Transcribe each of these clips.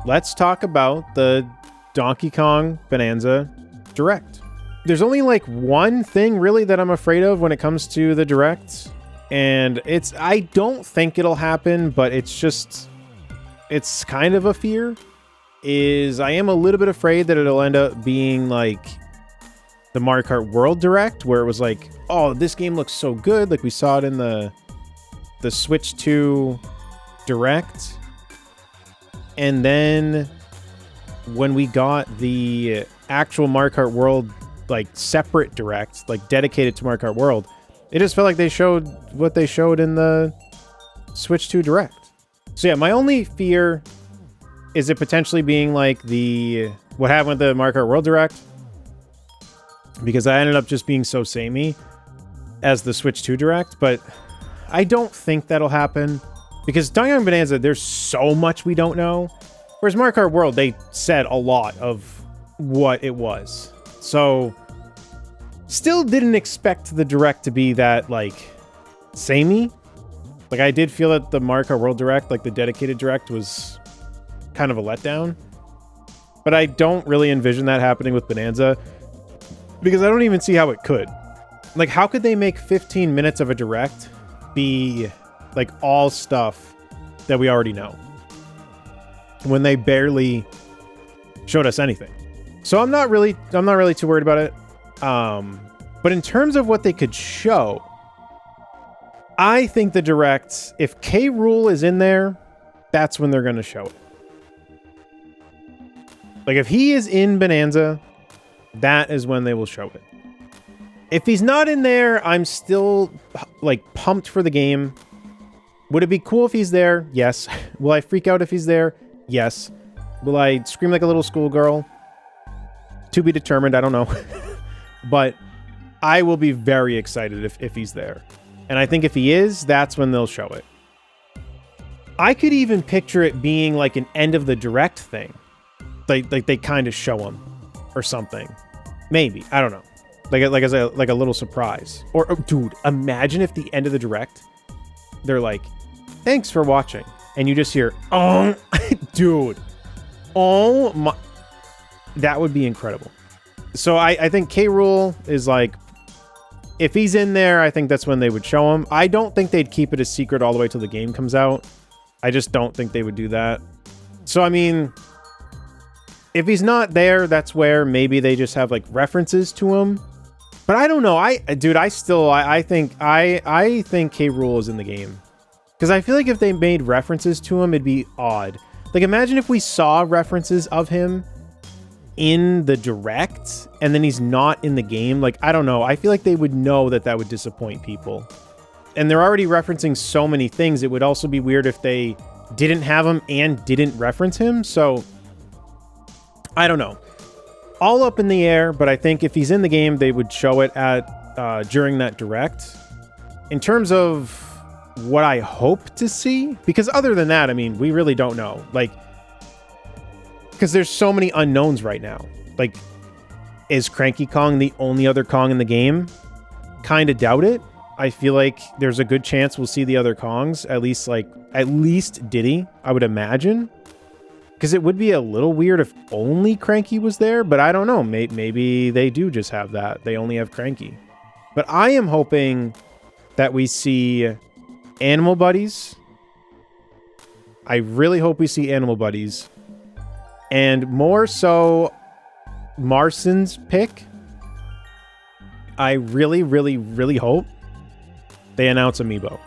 let's talk about the Donkey Kong Bananza Direct. There's only like one thing really that I'm afraid of when it comes to the Direct, and I don't think it'll happen, but it's kind of a fear, is I am a little bit afraid that it'll end up being like the Mario Kart World Direct, where it was like, oh, this game looks so good, like we saw it in the Switch 2 Direct. And then when we got the actual Mario Kart World, like separate Direct, like dedicated to Mario Kart World, it just felt like they showed what they showed in the Switch 2 Direct. So yeah, my only fear is it potentially being like what happened with the Mario Kart World Direct, because I ended up just being so samey as the Switch 2 Direct, but I don't think that'll happen, because Donkey Kong Bananza, there's so much we don't know, whereas Mario Kart World, they said a lot of what it was. So, still didn't expect the Direct to be that, like, samey. Like, I did feel that the Mario Kart World Direct, like the dedicated Direct, was kind of a letdown. But I don't really envision that happening with Bananza, because I don't even see how it could. Like, how could they make 15 minutes of a Direct be, like, all stuff that we already know, when they barely showed us anything? So I'm not really too worried about it. But in terms of what they could show, I think the Direct, if K. Rool is in there, that's when they're going to show it. Like, if he is in Bananza, that is when they will show it. If he's not in there, I'm still, like, pumped for the game. Would it be cool if he's there? Yes. Will I freak out if he's there? Yes. Will I scream like a little schoolgirl? To be determined, I don't know. But I will be very excited if he's there. And I think if he is, that's when they'll show it. I could even picture it being like an end of the Direct thing. Like they kind of show him or something. Maybe. I don't know. Like a little surprise. Or, oh, dude, imagine if the end of the Direct, they're like, thanks for watching. And you just hear, oh, dude. Oh my. That would be incredible. So I think K. Rool is like, if he's in there, I think that's when they would show him. I don't think they'd keep it a secret all the way till the game comes out. I just don't think they would do that. So, I mean, if he's not there, that's where maybe they just have like references to him. But I don't know. I think K. Rool is in the game, because I feel like if they made references to him, it'd be odd. Like, imagine if we saw references of him in the Direct and then he's not in the game. Like, I don't know. I feel like they would know that would disappoint people. And they're already referencing so many things. It would also be weird if they didn't have him and didn't reference him. So, I don't know. All up in the air, but I think if he's in the game, they would show it at during that Direct. In terms of what I hope to see, because other than that, I mean, we really don't know. Like, because there's so many unknowns right now. Like, is Cranky Kong the only other Kong in the game? Kind of doubt it. I feel like there's a good chance we'll see the other Kongs, at least Diddy, I would imagine. Because it would be a little weird if only Cranky was there, but I don't know. Maybe they do just have that. They only have Cranky. But I am hoping that we see Animal Buddies. I really hope we see Animal Buddies. And more so, Marston's pick. I really, really, really hope they announce Amiibo.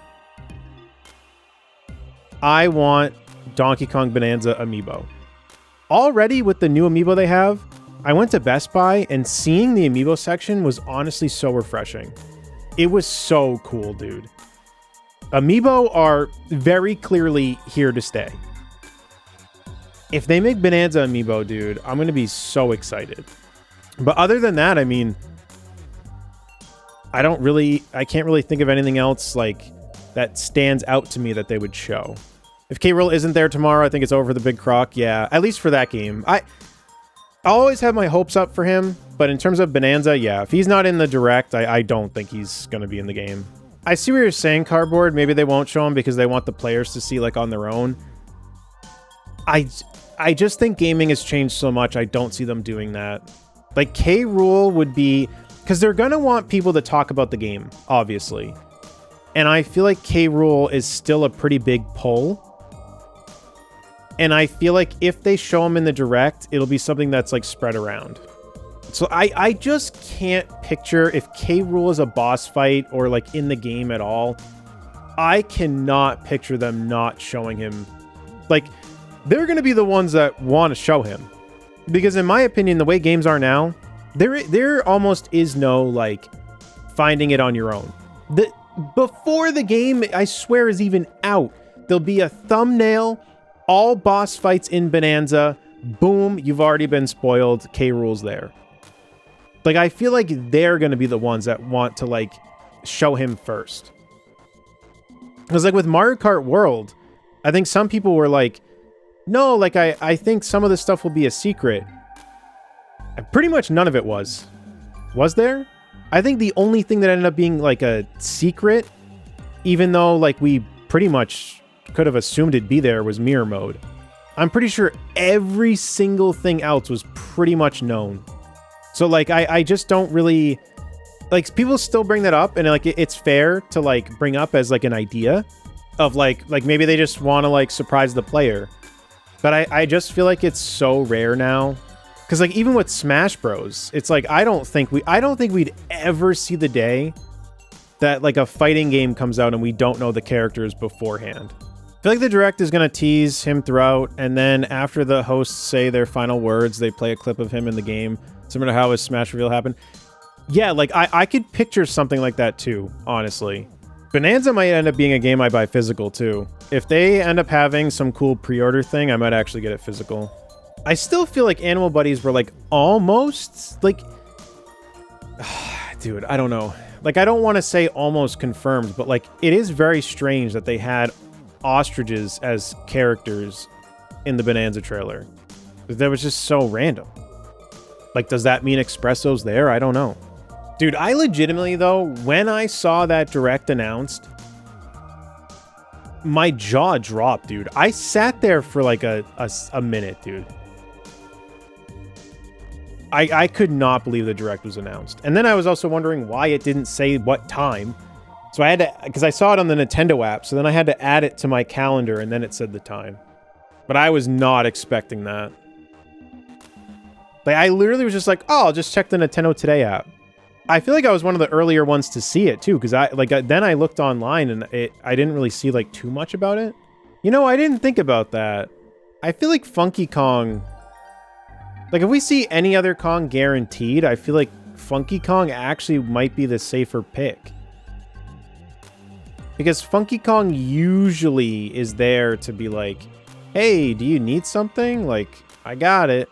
I want Donkey Kong Bananza Amiibo. Already with the new Amiibo they have, I went to Best Buy and seeing the Amiibo section was honestly so refreshing. It was so cool, dude. Amiibo are very clearly here to stay. If they make Bananza Amiibo, dude, I'm going to be so excited. But other than that, I mean, I can't really think of anything else like that stands out to me that they would show. If K. Rool isn't there tomorrow, I think it's over the Big Croc. Yeah, at least for that game. I always have my hopes up for him, but in terms of Bananza, yeah, if he's not in the Direct, I don't think he's going to be in the game. I see what you're saying, Cardboard. Maybe they won't show him because they want the players to see, like, on their own. I just think gaming has changed so much. I don't see them doing that. Like K. Rool would be, because they're going to want people to talk about the game, obviously. And I feel like K. Rool is still a pretty big pull. And I feel like if they show him in the direct, it'll be something that's like spread around. So I just can't picture if K. Rool is a boss fight or like in the game at all. I cannot picture them not showing him. Like, they're going to be the ones that want to show him. Because in my opinion, the way games are now, there almost is no like finding it on your own. Before the game, I swear, is even out, there'll be a thumbnail, all boss fights in Bananza. Boom, you've already been spoiled. K. Rool's there. Like, I feel like they're going to be the ones that want to, like, show him first. Because, like, with Mario Kart World, I think some people were like, no, like, I think some of this stuff will be a secret. And pretty much none of it was. Was there? I think the only thing that ended up being, like, a secret, even though, like, we pretty much could have assumed it'd be there, was mirror mode. I'm pretty sure every single thing else was pretty much known. So, like, I just don't really... Like, people still bring that up, and, like, it's fair to, like, bring up as, like, an idea of, like maybe they just want to, like, surprise the player. But I just feel like it's so rare now. Because, like, even with Smash Bros, it's like, I don't think we'd ever see the day that, like, a fighting game comes out and we don't know the characters beforehand. I feel like the Direct is going to tease him throughout, and then after the hosts say their final words, they play a clip of him in the game, similar to how his Smash reveal happened. Yeah, like, I could picture something like that too, honestly. Bananza might end up being a game I buy physical too. If they end up having some cool pre-order thing, I might actually get it physical. I still feel like Animal Buddies were, like, almost, like... Dude, I don't know. Like, I don't want to say almost confirmed, but, like, it is very strange that they had ostriches as characters in the Bananza trailer. That was just so random. Like, does that mean Espresso's there? I don't know. Dude, I legitimately, though, when I saw that Direct announced, my jaw dropped, dude. I sat there for, like, a minute, dude. I could not believe the Direct was announced. And then I was also wondering why it didn't say what time. So I had to, because I saw it on the Nintendo app, so then I had to add it to my calendar, and then it said the time. But I was not expecting that. Like, I literally was just like, oh, I'll just check the Nintendo Today app. I feel like I was one of the earlier ones to see it, too, because then I looked online, and I didn't really see, like, too much about it. You know, I didn't think about that. I feel like Funky Kong... Like, if we see any other Kong guaranteed, I feel like Funky Kong actually might be the safer pick. Because Funky Kong usually is there to be like, hey, do you need something? Like, I got it.